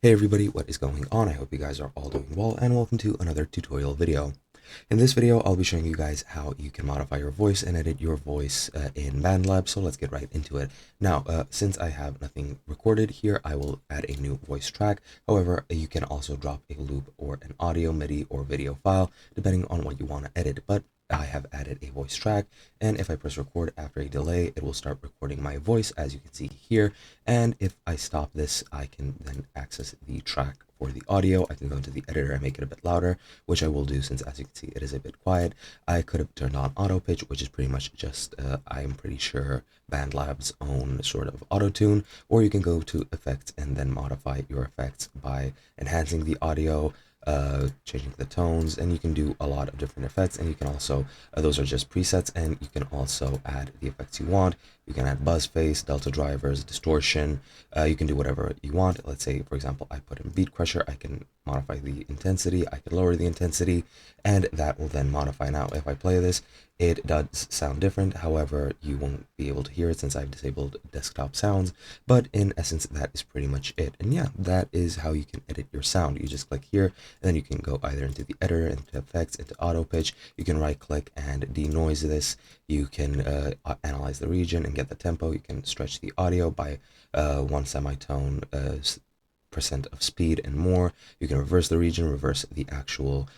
Hey everybody, what is going on? I hope you guys are all doing well and welcome to another tutorial video. In this video, I'll be showing you guys how you can modify your voice and edit your voice in Bandlab, so let's get right into it. Now, since I have nothing recorded here, I will add a new voice track. However, you can also drop a loop or an audio, MIDI, or video file, depending on what you want to edit, but I have added a voice track, and if I press record after a delay, it will start recording my voice, as you can see here. And if I stop this, I can then access the track for the audio. I can go into the editor and make it a bit louder, which I will do since, as you can see, it is a bit quiet. I could have turned on auto pitch, which is pretty much just, I'm pretty sure, Bandlab's own sort of auto tune, or you can go to effects and then modify your effects by enhancing the audio, changing the tones, and you can do a lot of different effects. And you can also, those are just presets, and you can also add the effects you want. You can add buzz face, delta drivers, distortion. You can do whatever you want. Let's say, for example, I put in beat crusher. I can modify the intensity, I can lower the intensity, and that will then modify. Now if I play this, it does sound different. However, you won't be able to hear it since I've disabled desktop sounds, but in essence that is pretty much it. And yeah, that is how you can edit your sound. You just click here, and then you can go either into the editor, into effects, into auto pitch. You can right click and denoise this. You can analyze the region and get the tempo. You can stretch the audio by one semitone percent of speed and more. You can reverse the region, reverse the actual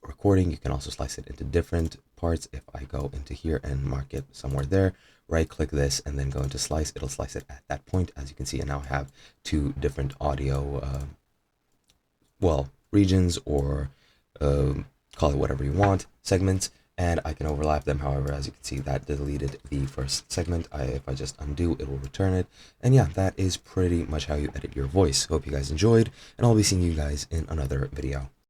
recording. You can also slice it into different parts. If I go into here and mark it somewhere there, right click this and then go into slice, it'll slice it at that point, as you can see. And now I have two different audio regions, or call it whatever you want, segments, and I can overlap them. However, as you can see, that deleted the first segment. If I just undo, it will return it. And yeah, that is pretty much how you edit your voice. Hope you guys enjoyed, and I'll be seeing you guys in another video.